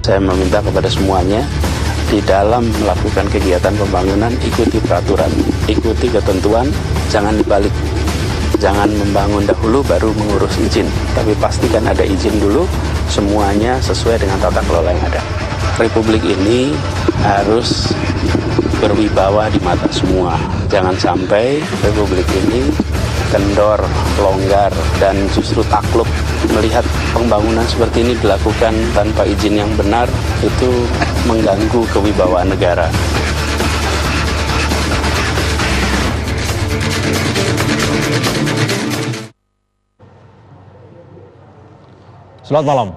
Saya meminta kepada semuanya di dalam melakukan kegiatan pembangunan ikuti peraturan, ikuti ketentuan, jangan dibalik. Jangan membangun dahulu baru mengurus izin, tapi pastikan ada izin dulu, semuanya sesuai dengan tata kelola yang ada. Republik ini harus berwibawa di mata semua. Jangan sampai Republik ini kendor, longgar, dan justru takluk melihat pembangunan seperti ini dilakukan tanpa izin yang benar, itu mengganggu kewibawaan negara. Selamat malam.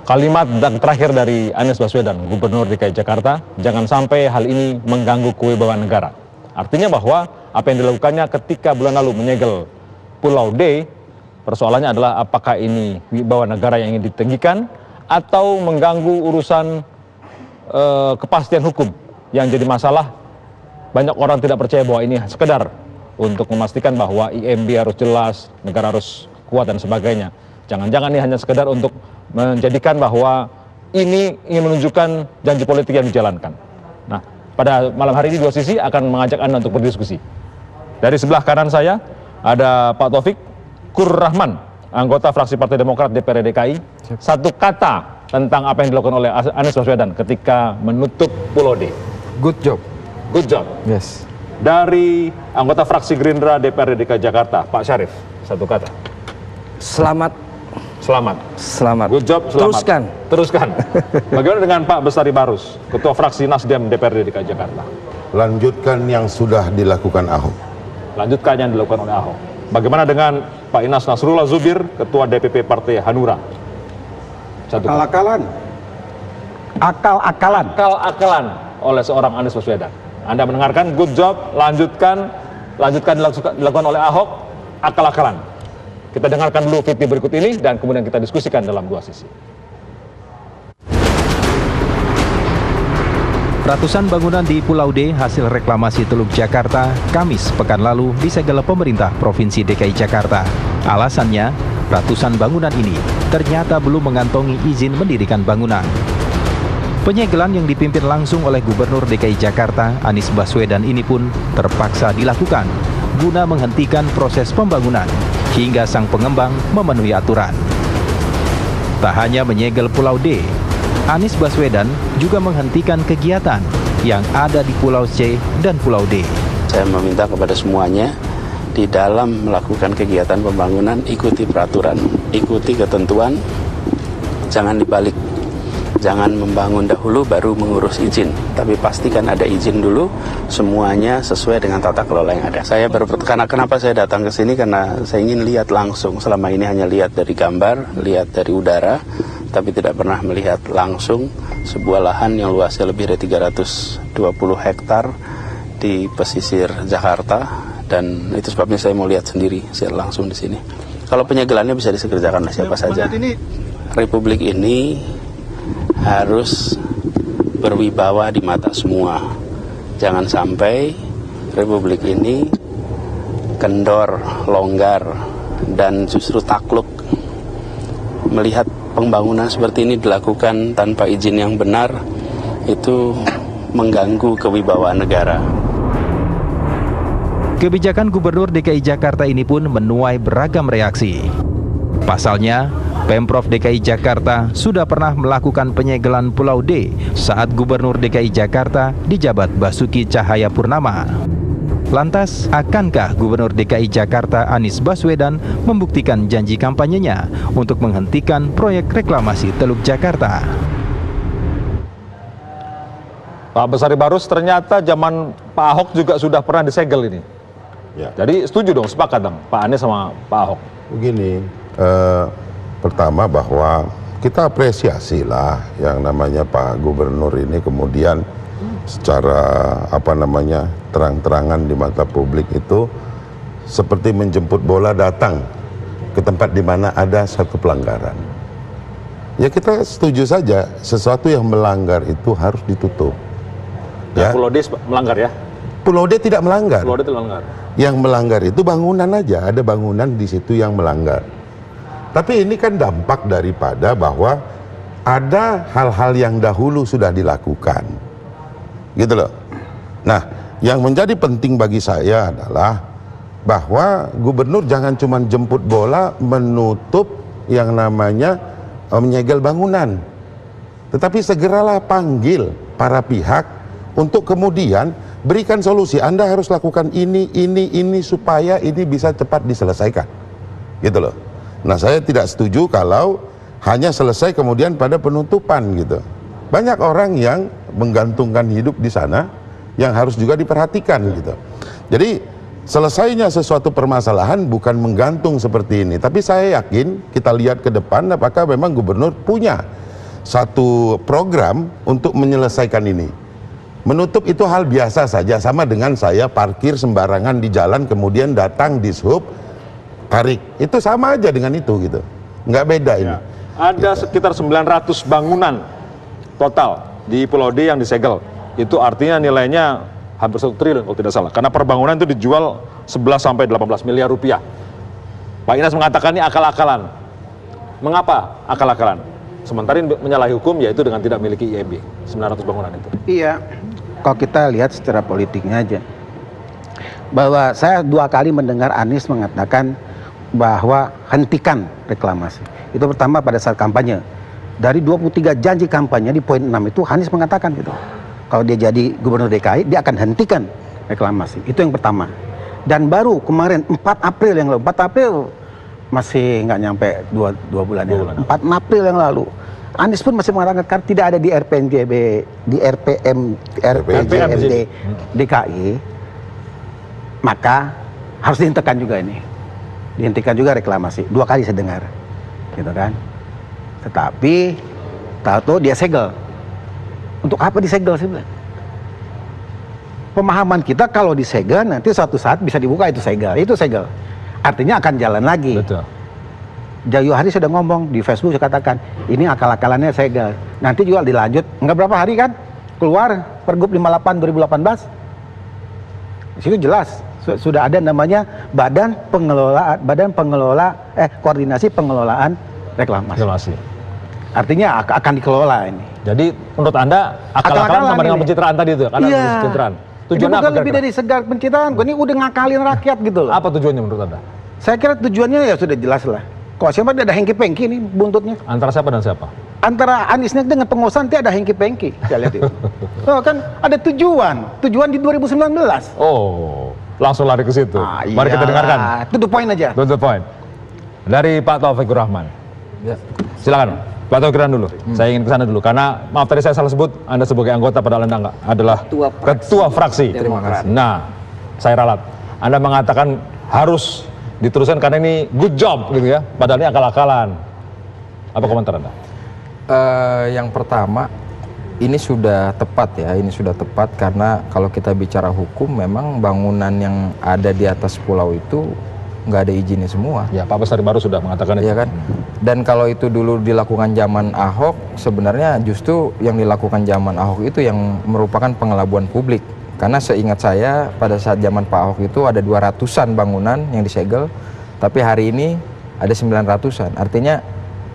Kalimat terakhir dari Anies Baswedan, Gubernur DKI Jakarta, jangan sampai hal ini mengganggu kewibawaan negara. Artinya bahwa apa yang dilakukannya ketika bulan lalu menyegel Pulau D, persoalannya adalah apakah ini wibawa negara yang ingin ditinggikan atau mengganggu urusan kepastian hukum yang jadi masalah. Banyak orang tidak percaya bahwa ini sekedar untuk memastikan bahwa IMB harus jelas, negara harus kuat dan sebagainya. Jangan-jangan ini hanya sekedar untuk menjadikan bahwa ini ingin menunjukkan janji politik yang dijalankan. Nah, pada malam hari ini Dua Sisi akan mengajak Anda untuk berdiskusi. Dari sebelah kanan saya ada Pak Taufik Kurrahman, anggota fraksi Partai Demokrat DPRD DKI. Satu kata tentang apa yang dilakukan oleh Anies Baswedan ketika menutup Pulau D. Good job. Good job. Yes. Dari anggota fraksi Gerindra DPRD DKI Jakarta, Pak Syarif. Satu kata. Selamat. Selamat. Selamat. Good job, selamat. Teruskan. Teruskan. Bagaimana dengan Pak Bestari Barus, Ketua Fraksi Nasdem DPRD DKI Jakarta? Lanjutkan yang sudah dilakukan Ahok. Lanjutkan yang dilakukan oleh Ahok. Bagaimana dengan Pak Inas Nasrullah Zubir, Ketua DPP Partai Hanura? Akal-akalan. Akal-akalan. Akal-akalan oleh seorang Anies Baswedan. Anda mendengarkan, good job, lanjutkan dilakukan oleh Ahok, akal-akalan. Kita dengarkan dulu video berikut ini dan kemudian kita diskusikan dalam Dua Sisi. Ratusan bangunan di Pulau D hasil reklamasi Teluk Jakarta Kamis pekan lalu disegel pemerintah Provinsi DKI Jakarta. Alasannya, ratusan bangunan ini ternyata belum mengantongi izin mendirikan bangunan. Penyegelan yang dipimpin langsung oleh Gubernur DKI Jakarta Anies Baswedan ini pun terpaksa dilakukan guna menghentikan proses pembangunan hingga sang pengembang memenuhi aturan. Tak hanya menyegel Pulau D, Anies Baswedan juga menghentikan kegiatan yang ada di Pulau C dan Pulau D. Saya meminta kepada semuanya di dalam melakukan kegiatan pembangunan ikuti peraturan, ikuti ketentuan, jangan dibalik. Jangan membangun dahulu baru mengurus izin, tapi pastikan ada izin dulu, semuanya sesuai dengan tata kelola yang ada. Saya karena kenapa saya datang ke sini, karena saya ingin lihat langsung. Selama ini hanya lihat dari gambar, lihat dari udara, tapi tidak pernah melihat langsung sebuah lahan yang luasnya lebih dari 320 hektar di pesisir Jakarta, dan itu sebabnya saya mau lihat sendiri, secara langsung di sini. Kalau penyegelannya bisa dikerjakan oleh siapa saja. Republik ini harus berwibawa di mata semua. Jangan sampai Republik ini kendor, longgar, dan justru takluk melihat pembangunan seperti ini dilakukan tanpa izin yang benar, itu mengganggu kewibawaan negara. Kebijakan Gubernur DKI Jakarta ini pun menuai beragam reaksi. Pasalnya, Pemprov DKI Jakarta sudah pernah melakukan penyegelan Pulau D saat Gubernur DKI Jakarta dijabat Basuki Cahayapurnama. Lantas, akankah Gubernur DKI Jakarta Anies Baswedan membuktikan janji kampanyenya untuk menghentikan proyek reklamasi Teluk Jakarta? Pak Bestari Barus, ternyata zaman Pak Ahok juga sudah pernah disegel ini. Ya. Jadi setuju dong, sepakat dong Pak Anies sama Pak Ahok. Begini, pertama bahwa kita apresiasi lah yang namanya Pak Gubernur ini kemudian secara terang-terangan di mata publik itu seperti menjemput bola datang ke tempat di mana ada satu pelanggaran. Ya kita setuju saja, sesuatu yang melanggar itu harus ditutup. Ya. Pulau D melanggar ya? Pulau D tidak melanggar. Pulau D tidak melanggar. Yang melanggar itu bangunan aja, ada bangunan di situ yang melanggar. Tapi ini kan dampak daripada bahwa ada hal-hal yang dahulu sudah dilakukan, gitu loh. Nah, yang menjadi penting bagi saya adalah bahwa gubernur jangan cuma jemput bola menutup yang namanya menyegel bangunan, tetapi segeralah panggil para pihak untuk kemudian berikan solusi. Anda harus lakukan ini supaya ini bisa cepat diselesaikan, gitu loh. Nah, saya tidak setuju kalau hanya selesai kemudian pada penutupan gitu. Banyak orang yang menggantungkan hidup di sana yang harus juga diperhatikan gitu. Jadi selesainya sesuatu permasalahan bukan menggantung seperti ini. Tapi saya yakin kita lihat ke depan apakah memang gubernur punya satu program untuk menyelesaikan ini. Menutup itu hal biasa saja, sama dengan saya parkir sembarangan di jalan kemudian datang dishub tarik. Itu sama aja dengan itu gitu. Nggak beda ini. Ada sekitar 900 bangunan total di Pulau D yang disegel. Itu artinya nilainya hampir 1 triliun kalau tidak salah. Karena per bangunan itu dijual 11 sampai 18 miliar rupiah. Pak Inas mengatakan ini akal-akalan. Mengapa akal-akalan? Sementara ini menyalahi hukum, yaitu dengan tidak memiliki IEB. 900 bangunan itu. Iya, kalau kita lihat secara politiknya aja. Bahwa saya 2 kali mendengar Anies mengatakan bahwa hentikan reklamasi. Itu pertama pada saat kampanye. Dari 23 janji kampanye di poin 6 itu Anies mengatakan gitu. Kalau dia jadi gubernur DKI, dia akan hentikan reklamasi. Itu yang pertama. Dan baru kemarin 4 April yang lalu, 4 April masih nggak nyampe 2 bulan yang lalu. 4 April yang lalu, Anies pun masih mengatakan karena tidak ada di RPJMD DKI, maka harus dihentikan juga ini. Dihentikan juga reklamasi. 2 kali saya dengar, gitu kan. Tetapi tahu dia segel. Untuk apa disegel sih? Pemahaman kita kalau disegel nanti suatu saat bisa dibuka itu segel. Artinya akan jalan lagi. Betul. Jayu Hari sudah ngomong di Facebook, saya katakan ini akal-akalannya segel. Nanti juga dilanjut, nggak berapa hari kan keluar Pergub 58 2018. Di situ jelas sudah ada namanya koordinasi pengelolaan reklamasi. Artinya akan dikelola ini. Jadi menurut Anda akal-akalan sama dengan pencitraan tadi itu? Iya. Pencitraan. Tujuannya Tujuannya bukan apa lebih dari segar pencitraan. Ini udah ngakalin rakyat gitu loh. Apa tujuannya menurut Anda? Saya kira tujuannya ya sudah jelas lah. Kok siapa ada hengki-pengki nih buntutnya? Antara siapa dan siapa? Antara Aniesnya dengan pengusaha nanti ada hengki-pengki. Saya lihat itu. Oh, kan ada tujuan di 2019. Oh, langsung lari ke situ. Mari kita dengarkan. To the point aja. To the point. Dari Pak Taufikur Rahman. Ya. Silakan. Pak Taufikur dulu. Saya ingin ke sana dulu karena maaf tadi saya salah sebut Anda sebagai anggota padahal Anda adalah ketua fraksi. Terima kasih. Nah, saya ralat. Anda mengatakan harus diteruskan karena ini good job gitu ya. Padahal ini akal-akalan. Apa komentar Anda? Yang pertama, ini sudah tepat ya. Ini sudah tepat karena kalau kita bicara hukum, memang bangunan yang ada di atas pulau itu nggak ada izinnya semua. Ya, Pak Bestari baru sudah mengatakan itu. Iya kan? Dan kalau itu dulu dilakukan zaman Ahok, sebenarnya justru yang dilakukan zaman Ahok itu yang merupakan pengelabuan publik. Karena seingat saya pada saat zaman Pak Ahok itu ada 200-an bangunan yang disegel, tapi hari ini ada 900-an. Artinya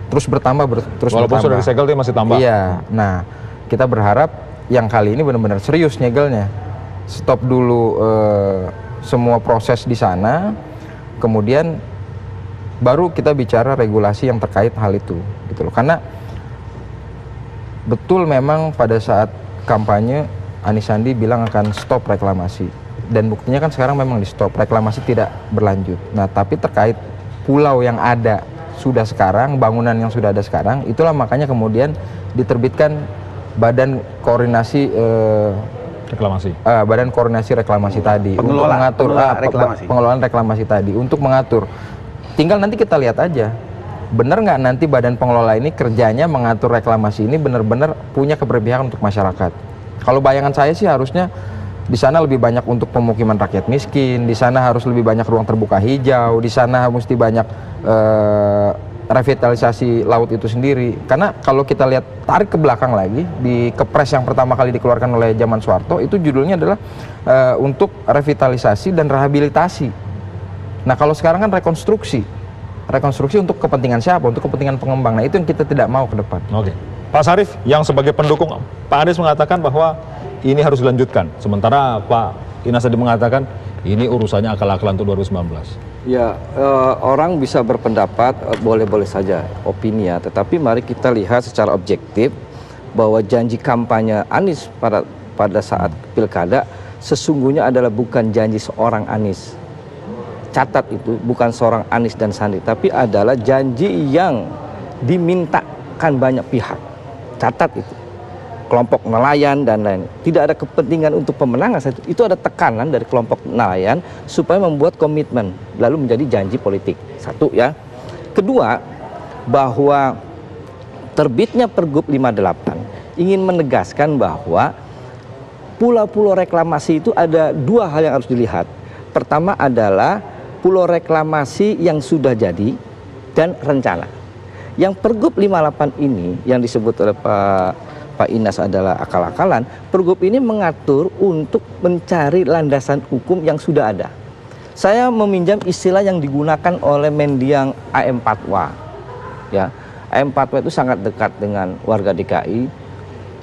terus bertambah terus walaupun bertambah. Sudah disegel dia masih tambah. Iya. Nah, kita berharap yang kali ini benar-benar serius nyegelnya. Stop dulu semua proses di sana. Kemudian baru kita bicara regulasi yang terkait hal itu, gitu loh. Karena betul memang pada saat kampanye Anies Sandi bilang akan stop reklamasi, dan buktinya kan sekarang memang di stop, reklamasi tidak berlanjut. Nah, tapi terkait pulau yang ada sudah sekarang, bangunan yang sudah ada sekarang, itulah makanya kemudian diterbitkan Badan Koordinasi Reklamasi. Badan Koordinasi Reklamasi tadi untuk mengatur pengelolaan reklamasi tadi untuk mengatur. Tinggal nanti kita lihat aja, benar nggak nanti badan pengelola ini kerjanya mengatur reklamasi ini benar-benar punya keberpihakan untuk masyarakat. Kalau bayangan saya sih harusnya di sana lebih banyak untuk pemukiman rakyat miskin, di sana harus lebih banyak ruang terbuka hijau, di sana mesti banyak revitalisasi laut itu sendiri. Karena kalau kita lihat tarik ke belakang lagi di Kepres yang pertama kali dikeluarkan oleh zaman Soeharto, itu judulnya adalah untuk revitalisasi dan rehabilitasi. Nah, kalau sekarang kan rekonstruksi untuk kepentingan siapa? Untuk kepentingan pengembang. Nah, itu yang kita tidak mau ke depan. Oke. Pak Sarif yang sebagai pendukung Pak Anies mengatakan bahwa ini harus dilanjutkan. Sementara Pak Inas tadi mengatakan ini urusannya akal-akalan untuk 2019. Ya, orang bisa berpendapat, boleh-boleh saja opini ya. Tetapi mari kita lihat secara objektif bahwa janji kampanye Anies pada saat pilkada sesungguhnya adalah bukan janji seorang Anies. Catat itu, bukan seorang Anies dan Sandi, tapi adalah janji yang dimintakan banyak pihak. Catat itu. Kelompok nelayan dan lain. Tidak ada kepentingan untuk pemenangan. Itu ada tekanan dari kelompok nelayan supaya membuat komitmen lalu menjadi janji politik. Satu ya. Kedua, bahwa terbitnya Pergub 58 ingin menegaskan bahwa pulau-pulau reklamasi itu ada dua hal yang harus dilihat. Pertama adalah pulau reklamasi yang sudah jadi dan rencana. Yang Pergub 58 ini yang disebut oleh Pak Inas adalah akal-akalan. Pergub ini mengatur untuk mencari landasan hukum yang sudah ada. Saya meminjam istilah yang digunakan oleh mendiang AM Patwa. Ya, AM Patwa itu sangat dekat dengan warga DKI,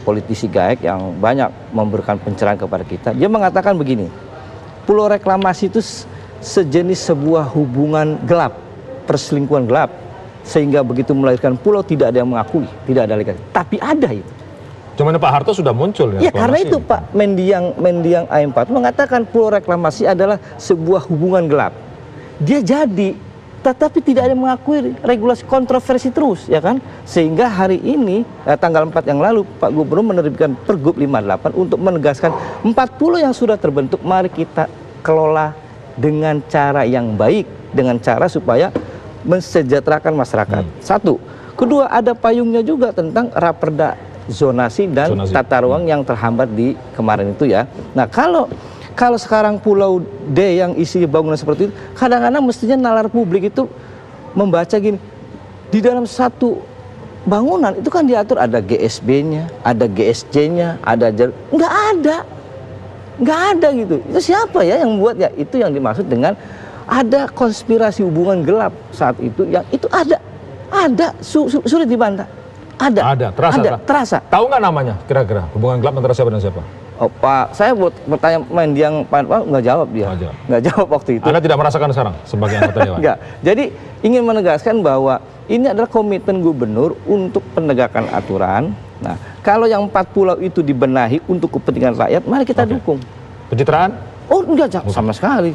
politisi GAEK yang banyak memberikan pencerahan kepada kita. Dia mengatakan begini, pulau reklamasi itu sejenis sebuah hubungan gelap, perselingkuhan gelap, sehingga begitu melahirkan pulau tidak ada yang mengakui, tidak ada legalitas. Tapi ada itu. Cuman Pak Harto sudah muncul ya karena itu ini. Pak mendiang AM4 mengatakan pulau reklamasi adalah sebuah hubungan gelap. Dia jadi, tetapi tidak ada yang mengakui, regulasi kontroversi terus, ya kan? Sehingga hari ini tanggal 4 yang lalu Pak Gubernur menerbitkan Pergub 58 untuk menegaskan 40 yang sudah terbentuk mari kita kelola dengan cara yang baik, dengan cara supaya mensejahterakan masyarakat. Satu. Kedua, ada payungnya juga tentang Raperda zonasi dan tata ruang yang terhambat di kemarin itu ya. Nah kalau sekarang Pulau D yang isi bangunan seperti itu, kadang-kadang mestinya nalar publik itu membaca gini, di dalam satu bangunan itu kan diatur ada GSB-nya, ada GSJ-nya, ada nggak ada gitu. Itu siapa ya yang membuat ya? Itu yang dimaksud dengan ada konspirasi hubungan gelap saat itu yang itu ada sulit dibantah. Ada, terasa. Tahu nggak namanya kira-kira hubungan gelap antara siapa dan siapa? Oh Pak, saya bertanya mendiang Pak nggak jawab dia, nggak jawab waktu itu. Anda tidak merasakan sekarang sebagai anggota dewan? Nggak. Jadi ingin menegaskan bahwa ini adalah komitmen gubernur untuk penegakan aturan. Nah, kalau yang 4 pulau itu dibenahi untuk kepentingan rakyat, mari kita dukung. Pencitraan? Oh enggak, sama sekali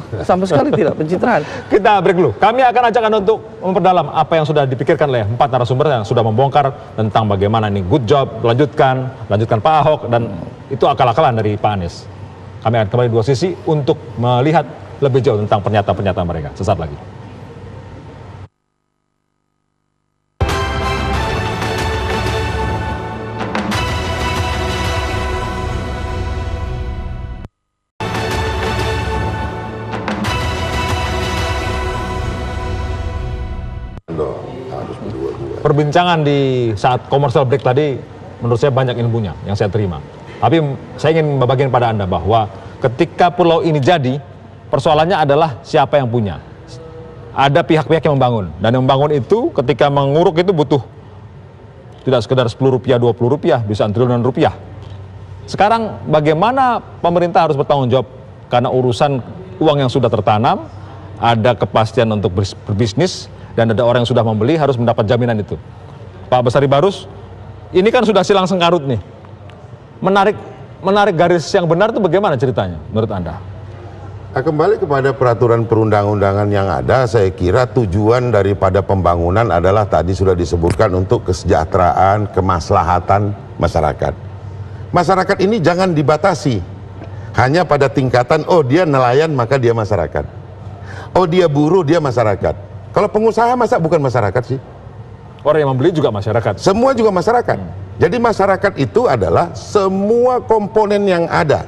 tidak pencitraan. Kita break dulu. Kami akan ajak Anda untuk memperdalam apa yang sudah dipikirkan oleh 4 narasumber yang sudah membongkar tentang bagaimana ini good job, lanjutkan Pak Ahok, dan itu akal-akalan dari Pak Anies. Kami akan kembali dua sisi untuk melihat lebih jauh tentang pernyataan-pernyataan mereka. Sesaat lagi. Perbincangan di saat commercial break tadi menurut saya banyak ilmunya yang saya terima. Tapi saya ingin membagikan pada Anda bahwa ketika pulau ini jadi, persoalannya adalah siapa yang punya. Ada pihak-pihak yang membangun, dan yang membangun itu ketika menguruk itu butuh tidak sekedar Rp10, Rp20, bisa triliunan rupiah. Sekarang bagaimana pemerintah harus bertanggung jawab karena urusan uang yang sudah tertanam, ada kepastian untuk berbisnis, dan ada orang yang sudah membeli harus mendapat jaminan itu. Pak Bestari Barus, ini kan sudah silang sengkarut nih. Menarik garis yang benar itu bagaimana ceritanya menurut Anda? Kembali kepada peraturan perundang-undangan yang ada, saya kira tujuan daripada pembangunan adalah tadi sudah disebutkan untuk kesejahteraan, kemaslahatan masyarakat. Masyarakat ini jangan dibatasi hanya pada tingkatan, oh dia nelayan maka dia masyarakat. Oh dia buruh dia masyarakat. Kalau pengusaha masa bukan masyarakat sih? Orang yang membeli juga masyarakat. Semua juga masyarakat. Jadi masyarakat itu adalah semua komponen yang ada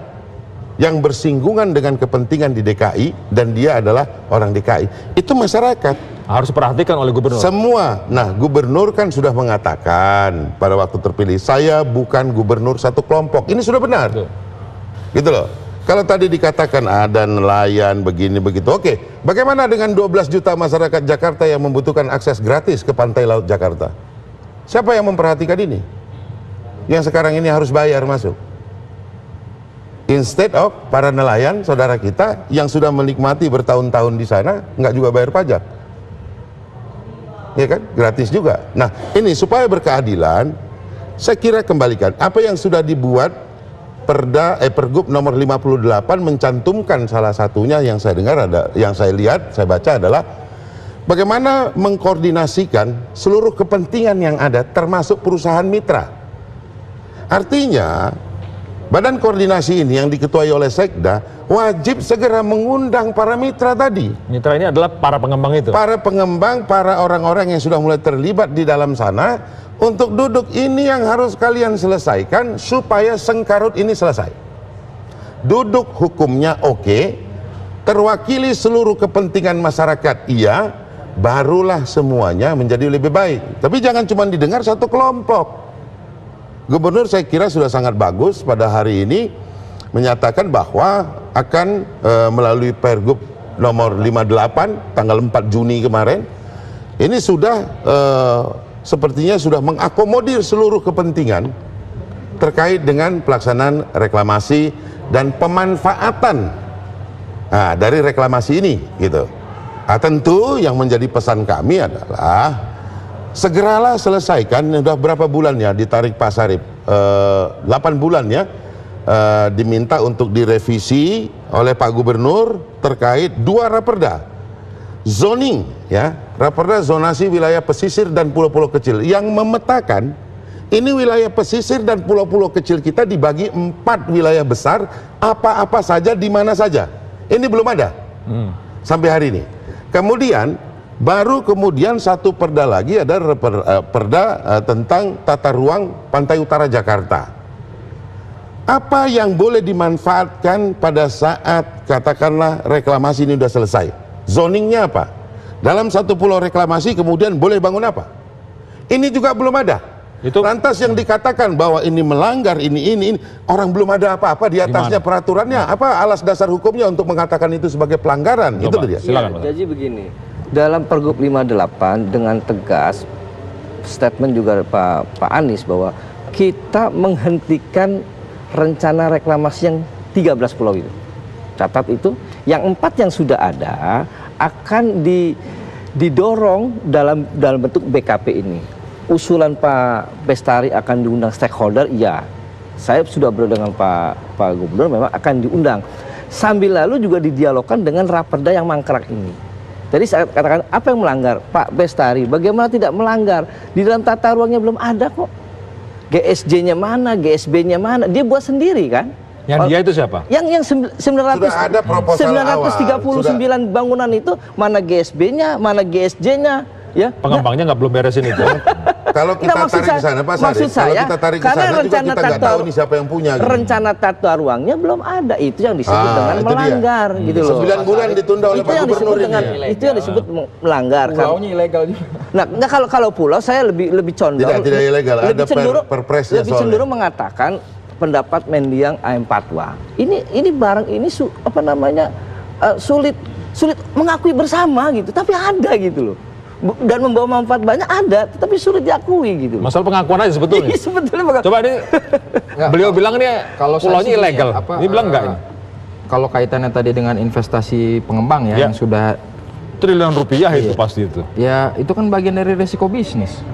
yang bersinggungan dengan kepentingan di DKI, dan dia adalah orang DKI. Itu masyarakat. Harus diperhatikan oleh gubernur. Semua. Nah, gubernur kan sudah mengatakan pada waktu terpilih, saya bukan gubernur satu kelompok. Ini sudah benar. Gitu loh. Kalau tadi dikatakan ada nelayan begini begitu, oke. Bagaimana dengan 12 juta masyarakat Jakarta yang membutuhkan akses gratis ke pantai laut Jakarta? Siapa yang memperhatikan ini? yang sekarang ini harus bayar masuk. Instead of para nelayan, saudara kita yang sudah menikmati bertahun-tahun di sana, nggak juga bayar pajak. Ya kan? Gratis juga. Nah, ini supaya berkeadilan, saya kira kembalikan. Apa yang sudah dibuat Pergub nomor 58 mencantumkan salah satunya yang saya dengar yang saya lihat, saya baca adalah bagaimana mengkoordinasikan seluruh kepentingan yang ada termasuk perusahaan mitra. Artinya badan koordinasi ini yang diketuai oleh Sekda wajib segera mengundang para mitra tadi. Mitra ini adalah para pengembang itu? Para pengembang, para orang-orang yang sudah mulai terlibat di dalam sana untuk duduk, ini yang harus kalian selesaikan supaya sengkarut ini selesai. Duduk hukumnya oke, terwakili seluruh kepentingan masyarakat iya, barulah semuanya menjadi lebih baik. Tapi jangan cuma didengar satu kelompok. Gubernur saya kira sudah sangat bagus pada hari ini menyatakan bahwa akan melalui Pergub nomor 58 tanggal 4 Juni kemarin, ini sudah sepertinya sudah mengakomodir seluruh kepentingan terkait dengan pelaksanaan reklamasi dan pemanfaatan dari reklamasi ini gitu. Tentu yang menjadi pesan kami adalah segeralah selesaikan. Sudah berapa bulan ya ditarik Pak Sarip, 8 bulan ya, diminta untuk direvisi oleh Pak Gubernur terkait 2 raperda zoning ya, raperda zonasi wilayah pesisir dan pulau-pulau kecil yang memetakan ini wilayah pesisir dan pulau-pulau kecil kita dibagi 4 wilayah besar, apa-apa saja di mana saja. Ini belum ada sampai hari ini. Kemudian baru kemudian satu perda lagi ada perda tentang tata ruang pantai utara Jakarta. Apa yang boleh dimanfaatkan pada saat katakanlah reklamasi ini sudah selesai? Zoningnya apa? Dalam satu pulau reklamasi kemudian boleh bangun apa? Ini juga belum ada. Lantas yang dikatakan bahwa ini melanggar ini orang belum ada apa-apa di atasnya peraturannya. Apa alas dasar hukumnya untuk mengatakan itu sebagai pelanggaran? Itu dia. Silakan. Jadi begini. Dalam Pergub 58 dengan tegas statement juga Pak Anies bahwa kita menghentikan rencana reklamasi yang 13 pulau itu. Catat itu, yang 4 yang sudah ada akan didorong dalam bentuk BKP ini. Usulan Pak Bestari akan diundang stakeholder, iya. Saya sudah berundang dengan Pak Gubernur, memang akan diundang. Sambil lalu juga didialogkan dengan raperda yang mangkrak ini. Jadi saya katakan, apa yang melanggar? Pak Bestari, bagaimana tidak melanggar? Di dalam tata ruangnya belum ada kok. GSJ-nya mana, GSB-nya mana? Dia buat sendiri kan? Yang dia itu siapa? Yang 939 bangunan itu, mana GSB-nya, mana GSJ-nya? Ya, pengembangnya nggak belum beresin itu. Kalau kita tarik ke sana, Pak Sarip, kalau kita tarik ke sana juga kita nggak tahu nih siapa yang punya. Rencana tata ruangnya belum ada, itu yang disebut dengan melanggar, gitu loh. 9 bulan ditunda oleh Pak Gubernur ini. Itu yang disebut melanggar. Pulaunya ilegal juga. Nah, kalau pulau saya lebih condong. Tidak ilegal, ada perpresnya soalnya. Lebih cenderung mengatakan pendapat Mendiang AM Patwa. Ini barang ini sulit mengakui bersama gitu, tapi ada gitu loh. Dan membawa manfaat banyak ada, tetapi sulit diakui gitu. Masalah pengakuan aja sebetulnya. Sebetulnya coba ini beliau bilang ini kalau pulaunya ilegal. Ini bilang enggak ini? Kalau kaitannya tadi dengan investasi pengembang ya, yang sudah triliunan rupiah itu pasti itu. Ya, itu kan bagian dari resiko bisnis.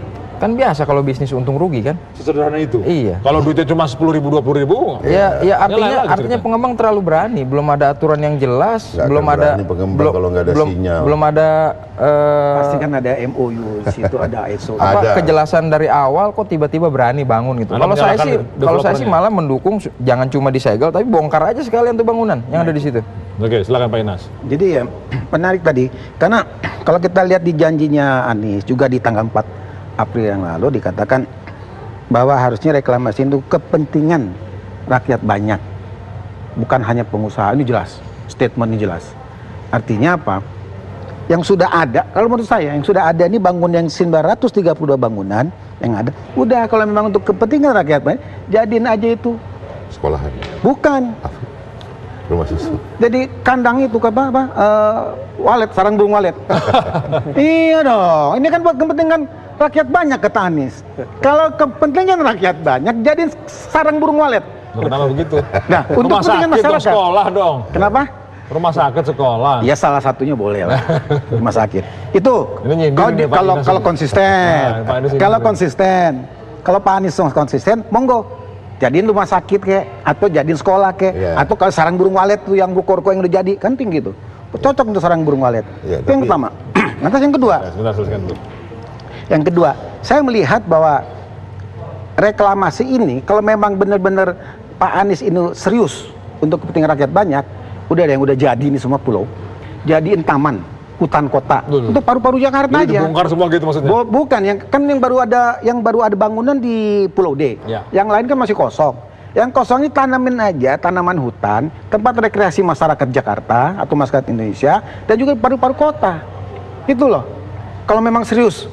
Kan biasa kalau bisnis untung rugi kan? Sesederhana itu? Iya. Kalau duitnya cuma 10.000, 20.000? Ya artinya pengembang terlalu berani. Belum ada aturan yang jelas, belum ada pasti kan ada MOU, situ ada ISO. Kejelasan dari awal kok tiba-tiba berani bangun gitu. Kalau saya sih malah mendukung jangan cuma disegel tapi bongkar aja sekalian tuh bangunan yang ada di situ. Oke, silakan Pak Inas. Jadi ya menarik tadi karena kalau kita lihat di janjinya Anies juga di tanggal 4 April yang lalu dikatakan bahwa harusnya reklamasi itu kepentingan rakyat banyak, bukan hanya pengusaha. Ini jelas, statement ini jelas. Artinya apa? Yang sudah ada, kalau menurut saya yang sudah ada ini bangunan yang 932 bangunan yang ada, udah kalau memang untuk kepentingan rakyat banyak, jadiin aja itu sekolahan. Bukan. Rumah susu. Jadi kandang itu walet, sarang burung walet. Iya dong. Ini kan buat kepentingan rakyat banyak kata Anies. Kalau kepentingan rakyat banyak, jadi sarang burung walet. Kenapa begitu? Nah, untuk Rumah kepentingan sakit dong, masyarakat. sekolah dong. Kenapa? Rumah sakit, sekolah. Ya salah satunya boleh lah, rumah sakit. Itu Ini nyindir nih, Pak kalau Anies kalau ini. konsisten, Nah, Pak Anies ini kalau nyindir. konsisten, kalau Pak Anies konsisten, monggo. Jadiin rumah sakit kek, atau jadiin sekolah kek, atau kalau sarang burung walet tuh yang ruko-ruko yang udah jadi, kan tinggi tuh. Cocok untuk sarang burung walet. Ya, Itu yang tapi- pertama. Lantas yang kedua. Nah, sebentar, selesaikan dulu. Yang kedua, saya melihat bahwa reklamasi ini kalau memang benar-benar Pak Anies ini serius untuk kepentingan rakyat banyak, udah ada yang udah jadi ini semua pulau, jadiin taman, hutan kota untuk paru-paru Jakarta Jadi aja. dibongkar semua gitu maksudnya? Bukan, yang baru ada bangunan di Pulau D, Ya. yang lain kan masih kosong. Yang kosong ini tanamin aja, tanaman hutan, tempat rekreasi masyarakat Jakarta atau masyarakat Indonesia, dan juga paru-paru kota. Itu loh. Kalau memang serius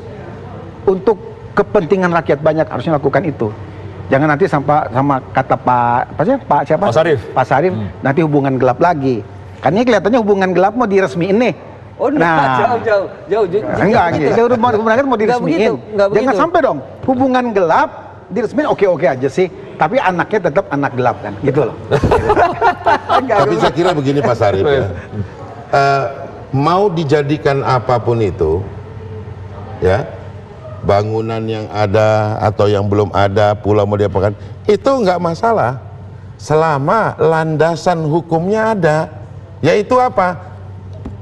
untuk kepentingan rakyat banyak harusnya lakukan itu. Jangan nanti sama kata Pak siapa? Pak Sarif. Pak Sarif nanti hubungan gelap lagi. Kan ini kelihatannya hubungan gelap mau diresmiin nih. Oh, jauh. Enggak, gitu. Hubungan gelap mau diresmiin. Nggak Jangan begitu. sampai dong. Hubungan gelap diresmiin oke aja sih. Tapi anaknya tetap anak gelap kan, gitu loh. Tapi saya kira begini Pak Sarif ya. Mau dijadikan apapun itu, ya, bangunan yang ada atau yang belum ada, pulau mau diapakan, itu nggak masalah. Selama landasan hukumnya ada, yaitu apa?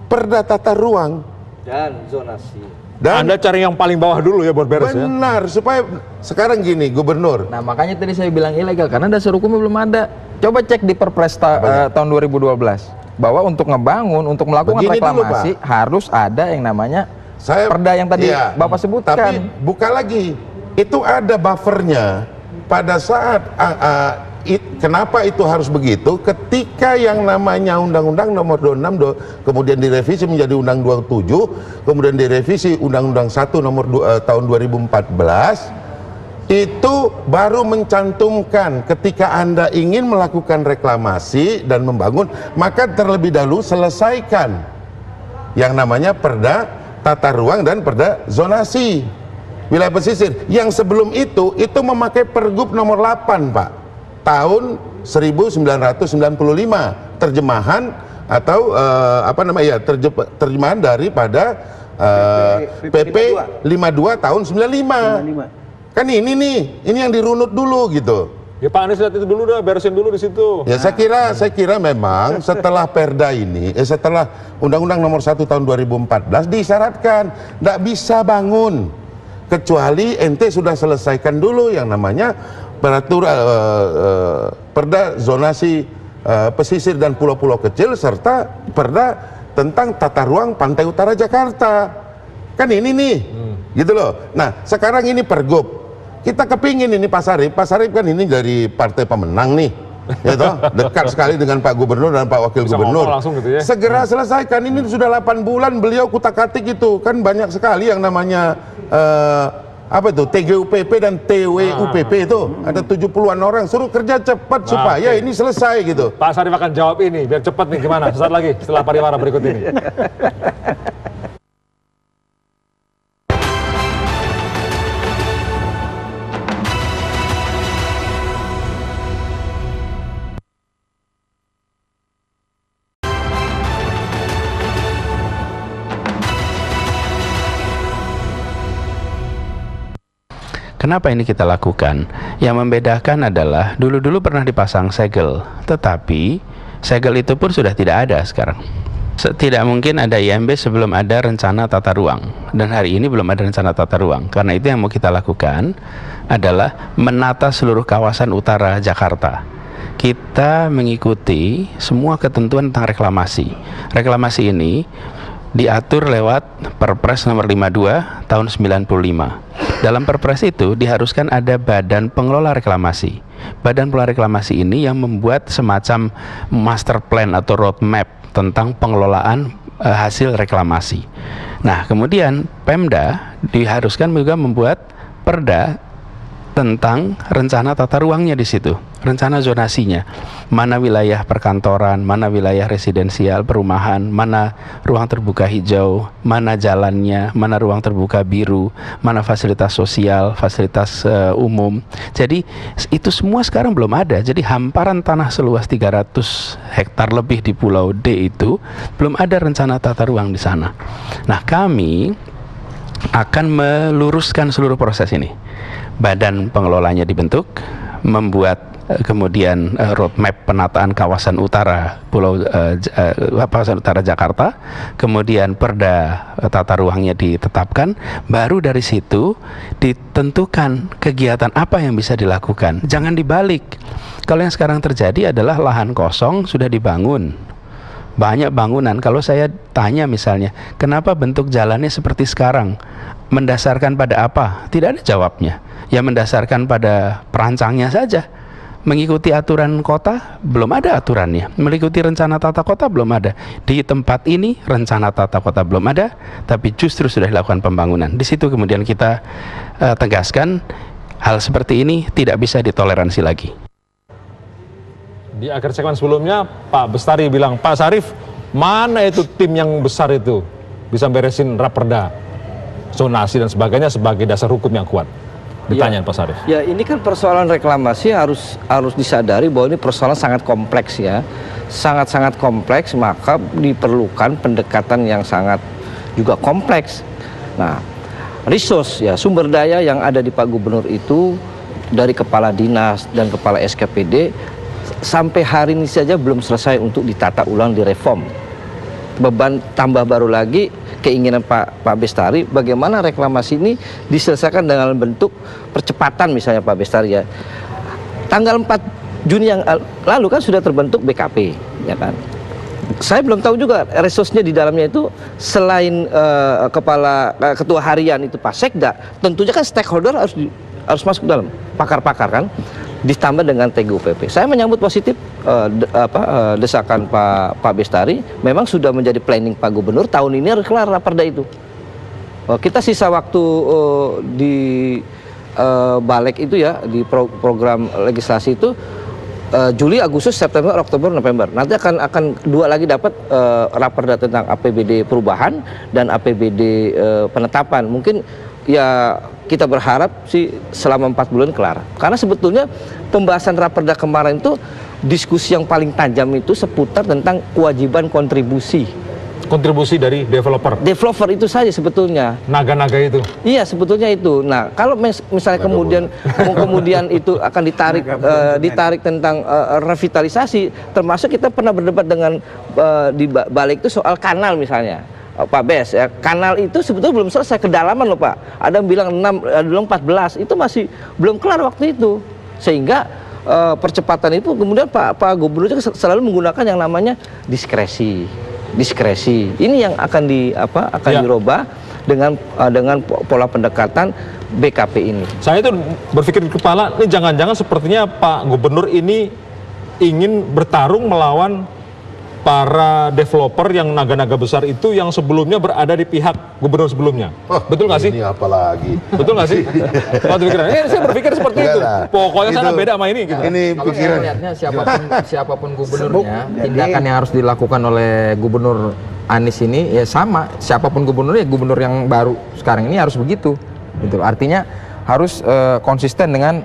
Perda tata ruang. Dan zonasi. Dan Anda cari yang paling bawah dulu ya buat beres ya. benar, supaya sekarang gini, Gubernur. Nah makanya tadi saya bilang ilegal karena dasar hukumnya belum ada. Coba cek di Perpres tahun 2012 bahwa untuk ngebangun, untuk melakukan Begini dulu, reklamasi Pak. harus ada yang namanya Saya perda yang tadi iya, Bapak sebutkan. Tapi buka lagi, itu ada buffernya. Pada saat kenapa itu harus begitu? Ketika yang namanya Undang-Undang Nomor 26 kemudian direvisi menjadi Undang 27, kemudian direvisi Undang-Undang 1 Nomor tahun 2014, itu baru mencantumkan ketika Anda ingin melakukan reklamasi dan membangun, maka terlebih dahulu selesaikan yang namanya Perda Tata Ruang dan Perda Zonasi Wilayah Pesisir. Yang sebelum itu memakai Pergub nomor 8 Pak, tahun 1995, terjemahan atau terjemahan daripada PP 52 tahun 95. Kan ini yang dirunut dulu gitu. Ya Pak Anies lihat itu dulu dah, beresin dulu di situ. Ya saya kira memang setelah Perda ini, setelah Undang-Undang Nomor 1 tahun 2014 disyaratkan tidak bisa bangun kecuali ente sudah selesaikan dulu yang namanya peraturan Perda Zonasi Pesisir dan Pulau-Pulau Kecil serta Perda tentang Tata Ruang Pantai Utara Jakarta. Kan ini nih, gitu loh. Nah sekarang ini Pergub. Kita kepingin ini Pak Sarif kan ini dari partai pemenang nih, ya toh, dekat sekali dengan Pak Gubernur dan Pak Wakil Bisa Gubernur. ngomong langsung gitu ya. Segera selesaikan, ini sudah 8 bulan beliau kutak-katik itu, kan banyak sekali yang namanya TGUPP dan TWUPP itu, ada 70-an orang, suruh kerja cepat supaya ini selesai gitu. Pak Sarif akan jawab ini, biar cepat nih gimana, sesaat lagi setelah pariwara berikut ini. Kenapa ini kita lakukan? Yang membedakan adalah dulu-dulu pernah dipasang segel, tetapi segel itu pun sudah tidak ada sekarang. Tidak mungkin ada IMB sebelum ada rencana tata ruang, dan hari ini belum ada rencana tata ruang. Karena itu yang mau kita lakukan adalah menata seluruh kawasan utara Jakarta. Kita mengikuti semua ketentuan tentang reklamasi. Reklamasi ini diatur lewat Perpres nomor 52 tahun 95. Dalam Perpres itu diharuskan ada badan pengelola reklamasi. Badan pengelola reklamasi ini yang membuat semacam master plan atau roadmap tentang pengelolaan hasil reklamasi. Nah, kemudian Pemda diharuskan juga membuat perda tentang rencana tata ruangnya di situ, rencana zonasinya, mana wilayah perkantoran, mana wilayah residensial, perumahan, mana ruang terbuka hijau, mana jalannya, mana ruang terbuka biru, mana fasilitas sosial, fasilitas umum. Jadi itu semua sekarang belum ada. Jadi hamparan tanah seluas 300 hektar lebih di Pulau D itu belum ada rencana tata ruang di sana. Nah, kami akan meluruskan seluruh proses ini. Badan pengelolanya dibentuk, membuat kemudian roadmap penataan kawasan utara kawasan utara Jakarta, kemudian perda tata ruangnya ditetapkan, baru dari situ ditentukan kegiatan apa yang bisa dilakukan. Jangan dibalik. Kalau yang sekarang terjadi adalah lahan kosong sudah dibangun, banyak bangunan. Kalau saya tanya misalnya, kenapa bentuk jalannya seperti sekarang? Mendasarkan pada apa? Tidak ada jawabnya. Ya mendasarkan pada perancangnya saja. Mengikuti aturan kota, belum ada aturannya. Mengikuti rencana tata kota, belum ada. Di tempat ini, rencana tata kota belum ada, tapi justru sudah dilakukan pembangunan. Di situ kemudian kita tegaskan, hal seperti ini tidak bisa ditoleransi lagi. Di akhir segmen sebelumnya, Pak Bestari bilang, Pak Sarif, mana itu tim yang besar itu bisa beresin raperda, zonasi dan sebagainya sebagai dasar hukum yang kuat? Ditanya Pak Sarif. Ya, ini kan persoalan reklamasi harus disadari bahwa ini persoalan sangat kompleks ya, sangat-sangat kompleks, maka diperlukan pendekatan yang sangat juga kompleks. Nah, resource ya, sumber daya yang ada di Pak Gubernur itu dari kepala dinas dan kepala SKPD sampai hari ini saja belum selesai untuk ditata ulang, direform. Beban tambah baru lagi keinginan Pak Bestari, bagaimana reklamasi ini diselesaikan dengan bentuk percepatan, misalnya Pak Bestari ya. Tanggal 4 Juni yang lalu kan sudah terbentuk BKP, ya kan. Saya belum tahu juga resource-nya di dalamnya itu selain ketua harian itu Pak Sekda, tentunya kan stakeholder harus masuk dalam, pakar-pakar kan. Ditambah dengan TGUPP. Saya menyambut positif desakan Pak Bestari. Memang sudah menjadi planning Pak Gubernur, tahun ini harus kelar raperda itu. Kita sisa waktu di balik itu ya, di program legislasi itu Juli, Agustus, September, Oktober, November. Nanti akan dua lagi dapat raperda tentang APBD perubahan dan APBD penetapan. Mungkin ya kita berharap sih selama 4 bulan kelar. Karena sebetulnya pembahasan raperda kemarin itu diskusi yang paling tajam itu seputar tentang kewajiban kontribusi. Kontribusi dari developer. Developer itu saja sebetulnya. Naga-naga itu. Iya, sebetulnya itu. Nah, kalau misalnya kemudian itu akan ditarik tentang revitalisasi, termasuk kita pernah berdebat dengan di balik itu soal kanal misalnya. Pak Bes ya, kanal itu sebetulnya belum selesai, kedalaman loh Pak. Ada yang bilang 6, ada yang 14, itu masih belum kelar waktu itu. Sehingga percepatan itu kemudian Pak Gubernur juga selalu menggunakan yang namanya diskresi. Ini yang akan dirubah dengan pola pendekatan BKP ini. Saya itu berpikir di kepala, ini jangan-jangan sepertinya Pak Gubernur ini ingin bertarung melawan para developer yang naga-naga besar itu yang sebelumnya berada di pihak gubernur sebelumnya. Betul nggak sih? Ini apa lagi? Betul nggak sih? Saya berpikir seperti itu. Pokoknya sana beda sama ini. Gitu. Ini pikiran. Lihatnya siapapun gubernurnya, tindakan yang harus dilakukan oleh Gubernur Anies ini ya sama. Siapapun gubernur ya, gubernur yang baru sekarang ini harus begitu. Gitu. Artinya harus konsisten dengan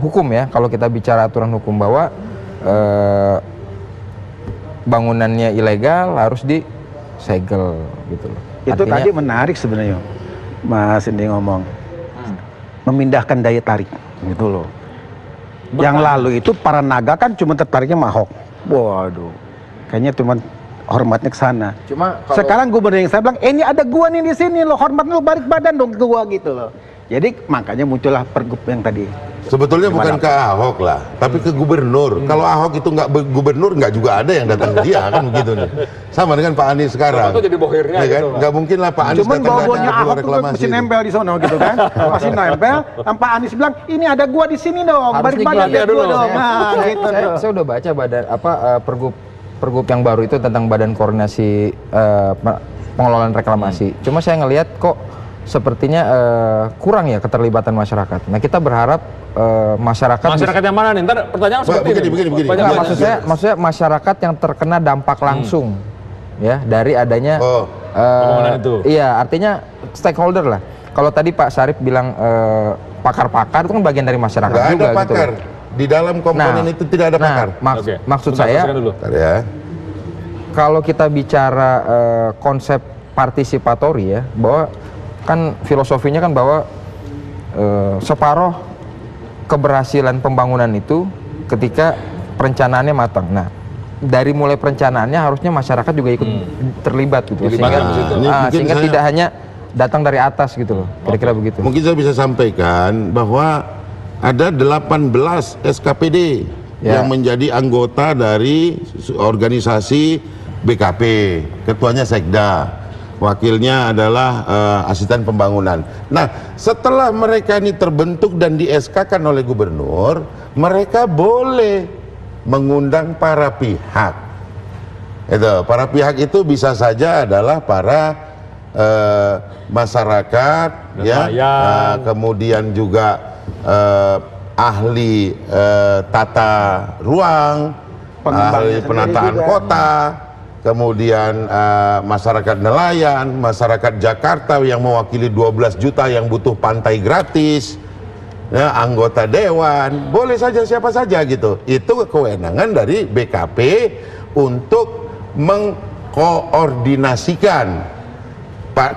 hukum ya. Kalau kita bicara aturan hukum bahwa bangunannya ilegal harus disegel gitu loh. Itu artinya, tadi menarik sebenarnya Mas Indi ngomong memindahkan daya tarik gitu loh. Yang lalu itu para naga kan cuma tertariknya Ahok. Waduh, kayaknya cuma hormatnya ke sana. Cuma sekarang gubernur yang saya bilang, ini ada gua nih di sini loh, hormat lu, balik badan dong ke gua gitu loh. Jadi makanya muncullah pergub yang tadi. Sebetulnya bukan ke Ahok lah, tapi ke gubernur. Kalau Ahok itu nggak gubernur, nggak juga ada yang datang ke dia kan begitu nih. Sama dengan Pak Anies sekarang. Itu jadi bohirnya ya kan? Gitu. Nggak mungkin lah Pak Anies cuman datang bawa-bawanya Ahok tuh masih nempel di sana gitu kan. Masih nempel, Pak Anies bilang, ini ada gua di sini dong, balik badan gua dong. Nah, gitu. Saya udah baca pergub yang baru itu tentang Badan Koordinasi Pengelolaan Reklamasi. Cuma saya ngelihat kok sepertinya kurang ya keterlibatan masyarakat. Nah, kita berharap masyarakat yang mana nih? Ntar pertanyaan seperti begini. Enggak, maksudnya masyarakat yang terkena dampak langsung ya dari adanya pembangunan itu. Iya, artinya stakeholder lah. Kalau tadi Pak Syarif bilang pakar-pakar itu kan bagian dari masyarakat Nggak juga ada pakar. gitu. Di dalam komponen itu tidak ada pakar. Maksud saya Ya. kalau kita bicara konsep partisipatori ya, bahwa kan filosofinya kan bahwa separuh keberhasilan pembangunan itu ketika perencanaannya matang. Nah, dari mulai perencanaannya harusnya masyarakat juga ikut terlibat gitu, sehingga tidak hanya datang dari atas gitu loh, kira-kira begitu. Mungkin saya bisa sampaikan bahwa ada 18 SKPD yang menjadi anggota dari organisasi BKP, ketuanya Sekda. Wakilnya adalah asisten pembangunan. Nah, setelah mereka ini terbentuk dan di-SK-kan oleh gubernur, mereka boleh mengundang para pihak. Para pihak itu bisa saja adalah para masyarakat, kemudian juga ahli tata ruang, ahli penataan kota. Kemudian masyarakat nelayan, masyarakat Jakarta yang mewakili 12 juta yang butuh pantai gratis, ya, anggota dewan, boleh saja siapa saja gitu. Itu kewenangan dari BKP untuk mengkoordinasikan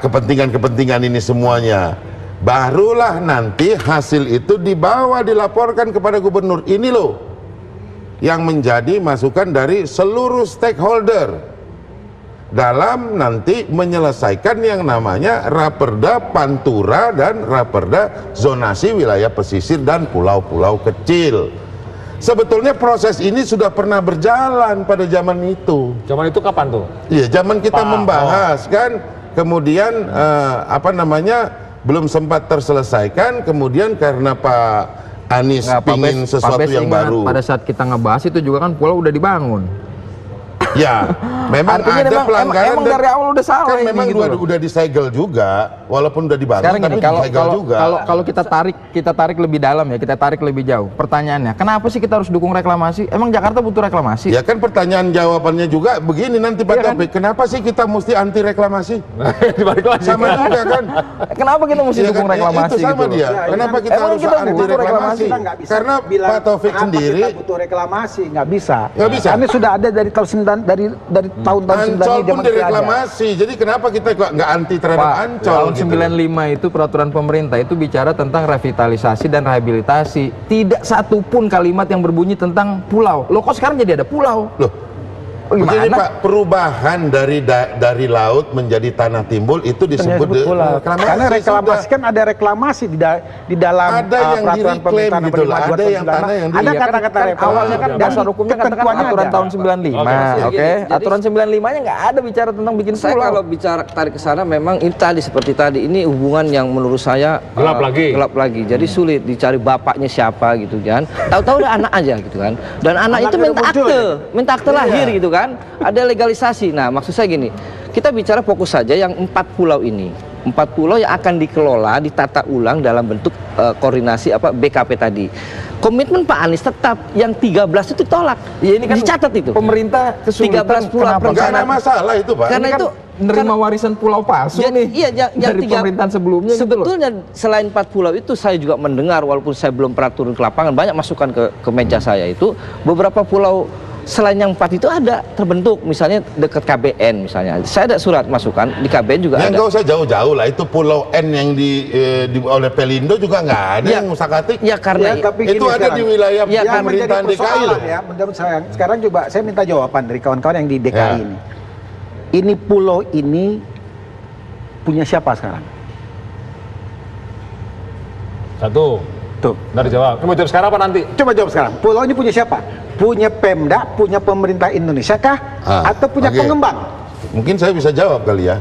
kepentingan-kepentingan ini semuanya. Barulah nanti hasil itu dilaporkan kepada gubernur. Ini loh yang menjadi masukan dari seluruh stakeholder dalam nanti menyelesaikan yang namanya Raperda Pantura dan Raperda Zonasi Wilayah Pesisir dan Pulau-Pulau Kecil. Sebetulnya proses ini sudah pernah berjalan pada zaman itu. Zaman itu kapan tuh? Iya, zaman kita membahas kan, kemudian belum sempat terselesaikan, kemudian karena Pak Anies pingin sesuatu yang baru. Pada saat kita ngebahas itu juga kan pulau udah dibangun. Ya, memang artinya ada pelanggaran. Emang dari awal udah salah. Kan memang gitu udah disegel juga, walaupun udah dibangun. Sekarang tapi disegel juga. Kalau kita tarik lebih dalam ya, kita tarik lebih jauh. Pertanyaannya, kenapa sih kita harus dukung reklamasi? Emang Jakarta butuh reklamasi? Ya kan pertanyaan jawabannya juga begini nanti Pak Taufik. Kenapa sih kita mesti anti reklamasi? Sama juga kan. Kenapa kita mesti dukung reklamasi? Itu sama gitu dia. Kenapa kita harus anti reklamasi? Karena Pak Taufik sendiri kita butuh reklamasi, nggak bisa. Nggak bisa. Karena sudah ada dari dari tahun-tahun 90 Ancol pun direklamasi. Jadi kenapa kita nggak anti terhadap Ancol? Tahun 95 itu peraturan pemerintah itu bicara tentang revitalisasi dan rehabilitasi. Tidak satu pun kalimat yang berbunyi tentang pulau. Loh, kok sekarang jadi ada pulau? Loh, begini Pak, perubahan dari laut menjadi tanah timbul itu disebut pulau. Karena reklamasi kan ada reklamasi di dalam peraturan pemerintahan gitu loh. Ada yang tanah yang ada kata-kata awalnya kan dasar hukumnya katakan aturan tahun 95. Oke. Aturan 95-nya nggak ada bicara tentang bikin pulau. Saya kalau bicara tarik ke sana memang ini tadi seperti tadi ini hubungan yang menurut saya gelap lagi. Jadi sulit dicari bapaknya siapa gitu kan. Tahu-tahu udah anak aja gitu kan. Dan anak itu minta akte lahir gitu kan, ada legalisasi. Nah, maksud saya gini, kita bicara fokus saja yang 4 pulau ini. 4 pulau yang akan dikelola, ditata ulang dalam bentuk koordinasi BKP tadi. Komitmen Pak Anies tetap, yang 13 itu tolak. Ya, ini kan dicatat itu. Pemerintah kesulitan 13 pulau nggak ada masalah itu Pak. Karena itu menerima warisan Pulau Pasu nih. Iya, yang dari pemerintahan sebelumnya. Sebetulnya gitu selain 4 pulau itu saya juga mendengar, walaupun saya belum pernah turun ke lapangan, banyak masukan ke meja saya itu beberapa pulau selain yang 4 itu ada terbentuk, misalnya dekat KBN misalnya. Saya ada surat masukan di KBN juga ada. Nggak usah jauh-jauh lah, itu Pulau N yang oleh Pelindo juga nggak ada yang musakatik. Ya karena itu ada di wilayah pemerintahan DKI loh. Ya, menurut saya sekarang coba saya minta jawaban dari kawan-kawan yang di DKI ini. Ini pulau ini punya siapa sekarang? Satu. Tuh. Nggak dijawab. Coba jawab sekarang apa nanti? Coba jawab sekarang. Pulau ini punya siapa? Punya Pemda, punya pemerintah Indonesia kah? Atau punya pengembang? Mungkin saya bisa jawab kali ya.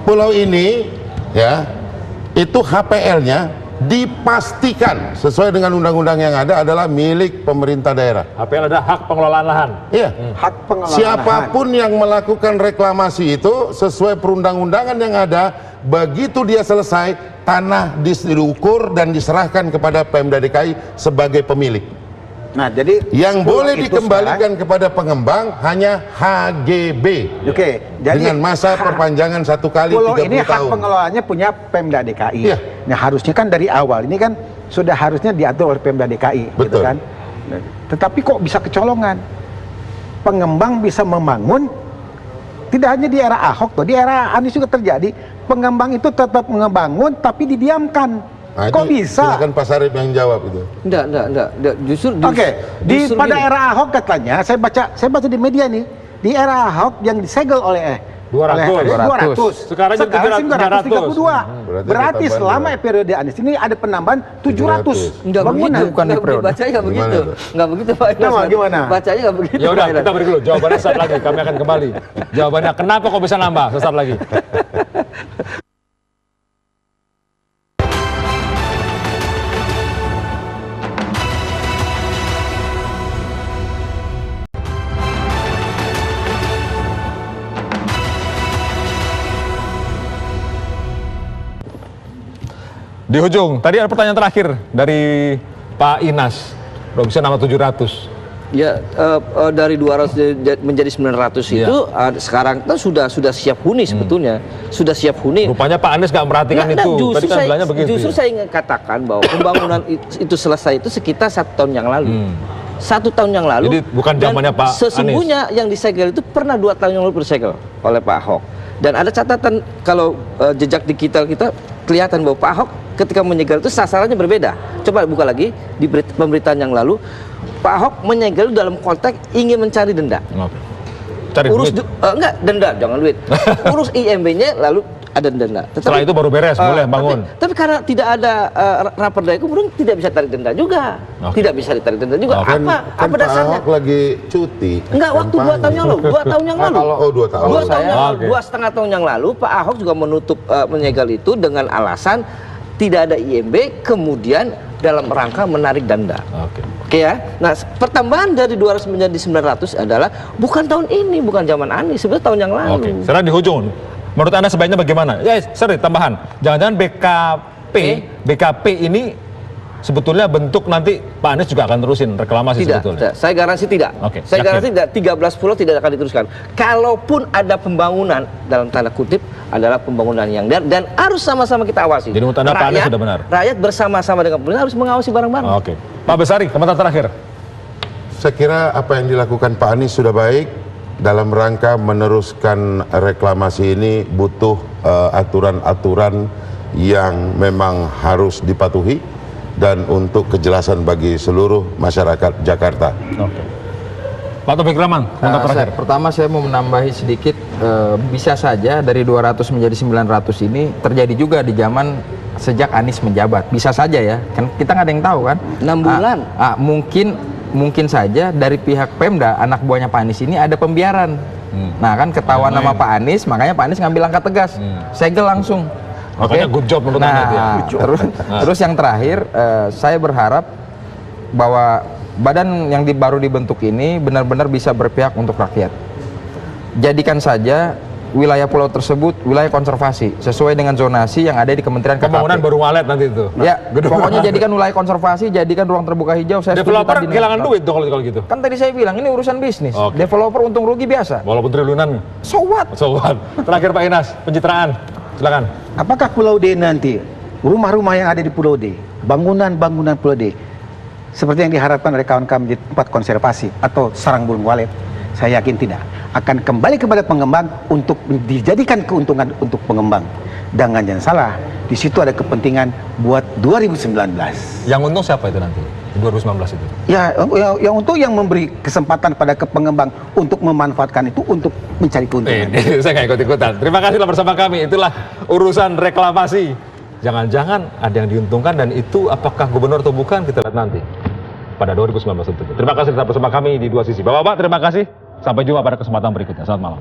Pulau ini ya, itu HPL-nya dipastikan sesuai dengan undang-undang yang ada adalah milik pemerintah daerah. HPL ada hak pengelolaan lahan. Iya. Hak pengelolaan Siapapun yang melakukan reklamasi itu sesuai perundang-undangan yang ada, begitu dia selesai, tanah diukur dan diserahkan kepada Pemda DKI sebagai pemilik. Nah, jadi Yang boleh itu dikembalikan kepada pengembang hanya HGB. Oke, jadi dengan masa perpanjangan 1 kali 30 pulau tahun. ini hak pengelolaannya punya Pemda DKI. Iya. Nah, harusnya kan dari awal ini kan sudah harusnya diatur oleh Pemda DKI, gitu Betul. kan. Tetapi kok bisa kecolongan? Pengembang bisa membangun, tidak hanya di era Ahok, di era Anies juga terjadi. Pengembang itu tetap membangun tapi didiamkan. Nah, Kok itu bisa? silakan Pak Sarip yang jawab itu. Enggak. Justru Oke, justru pada gini. era Ahok katanya, saya baca di media nih, di era Ahok yang disegel oleh 200. Sekarang jadi 932. Berarti tambah selama periode Anies ini ada penambahan 700 Enggak bangunan. begitu, bukan di periode. bacanya enggak begitu. Gimana? Enggak begitu Pak Inas. Gimana? Bacanya enggak begitu. Ya udah, Pak Inas. kita beri dulu jawabannya saat lagi. Kami akan kembali. Jawabannya kenapa kok bisa nambah sesaat lagi. Di ujung, tadi ada pertanyaan terakhir dari Pak Inas. Udah bisa nama 700. Ya, dari 200 menjadi 900 Iya. itu sekarang kan sudah siap huni sebetulnya. Sudah siap huni. Rupanya Pak Anies nggak memperhatikan Nah, itu. justru Tadi kan saya, bilangnya begitu. justru Ya? saya ingin katakan bahwa pembangunan itu selesai itu sekitar 1 tahun yang lalu. 1 tahun yang lalu. Jadi bukan dan zamannya Pak sesungguhnya yang disegel itu pernah 2 tahun yang lalu disegel oleh Pak Ahok. Dan ada catatan kalau jejak digital kita kelihatan bahwa Pak Ahok ketika menyegel itu sasarannya berbeda. Coba buka lagi di pemberitaan yang lalu. Pak Ahok menyegel dalam konteks ingin mencari denda. Oke. Cari Urus duit. enggak denda, jangan duit. Urus IMB-nya lalu ada denda. Setelah itu baru beres, boleh bangun. Tapi karena tidak ada raperda itu, kemudian tidak bisa tarik denda juga. Oke. Tidak bisa ditarik denda juga. Oke. Apa Kan apa Pak dasarnya? Ahok lagi cuti. Enggak, waktu 2 tahun yang lalu. 2 tahun yang lalu. Oh, 2 tahun. 2 tahun yang lalu. Oke. 2,5 tahun yang lalu Pak Ahok juga menutup menyegel itu dengan alasan tidak ada IMB, kemudian dalam rangka menarik denda. Oke. Oke ya. Nah, pertambahan dari 200 menjadi 900 adalah bukan tahun ini, bukan zaman Anies, sebenarnya tahun yang lalu. Oke. Sekarang di ujung. Menurut Anda sebaiknya bagaimana? Ya, sorry, tambahan. Jangan-jangan BKP ini sebetulnya bentuk nanti Pak Anies juga akan terusin reklamasi sebetulnya. Tidak. Saya garansi tidak. Oke, Saya yakin? garansi tidak. 13 pulau tidak akan diteruskan. Kalaupun ada pembangunan dalam tanda kutip adalah pembangunan yang dan harus sama-sama kita awasi. Jadi menurut Anda Pak Anies sudah benar? Rakyat bersama-sama dengan pemerintah harus mengawasi bareng-bareng. Oke. Pak Besari, komentar terakhir. Saya kira apa yang dilakukan Pak Anies sudah baik. Dalam rangka meneruskan reklamasi ini butuh aturan-aturan yang memang harus dipatuhi dan untuk kejelasan bagi seluruh masyarakat Jakarta. Oke. Pak Taufik Rahman, komentar terakhir. Pertama saya mau menambahi sedikit, bisa saja dari 200 menjadi 900 ini terjadi juga di zaman sejak Anies menjabat. Bisa saja ya, kan kita nggak ada yang tahu kan. 6 bulan. Mungkin saja dari pihak Pemda, anak buahnya Pak Anies ini ada pembiaran. Nah kan ketahuan nama Pak Anies, makanya Pak Anies ngambil langkah tegas, segel langsung. Makanya good job menurut Anda itu ya. Terus yang terakhir, saya berharap bahwa badan yang baru dibentuk ini benar-benar bisa berpihak untuk rakyat. Jadikan saja wilayah pulau tersebut wilayah konservasi sesuai dengan zonasi yang ada di Kementerian KKP. Pembangunan baru walet nanti itu. Ya, pokoknya jadikan wilayah konservasi, jadikan ruang terbuka hijau. Saya Developer kehilangan duit dong kalau gitu. Kan tadi saya bilang ini urusan bisnis. Oke. Developer untung rugi biasa. Walaupun triliunan. So what? So what? Terakhir Pak Inas, pencitraan. Silakan. Apakah Pulau D nanti, rumah-rumah yang ada di Pulau D, bangunan-bangunan Pulau D, seperti yang diharapkan oleh kawan-kawan di tempat konservasi atau sarang burung walet? Saya yakin tidak. Akan kembali kepada pengembang untuk dijadikan keuntungan untuk pengembang. Dan jangan salah, di situ ada kepentingan buat 2019. Yang untung siapa itu nanti? 2019 itu. Ya, yang untuk yang memberi kesempatan pada pengembang untuk memanfaatkan itu untuk mencari keuntungan. Saya nggak ikut-ikutan. Terima kasihlah bersama kami. Itulah urusan reklamasi. Jangan-jangan ada yang diuntungkan dan itu apakah gubernur atau bukan kita lihat nanti pada 2019 itu. Terima kasih tetap bersama kami di Dua Sisi. Bapak-bapak, terima kasih. Sampai jumpa pada kesempatan berikutnya. Selamat malam.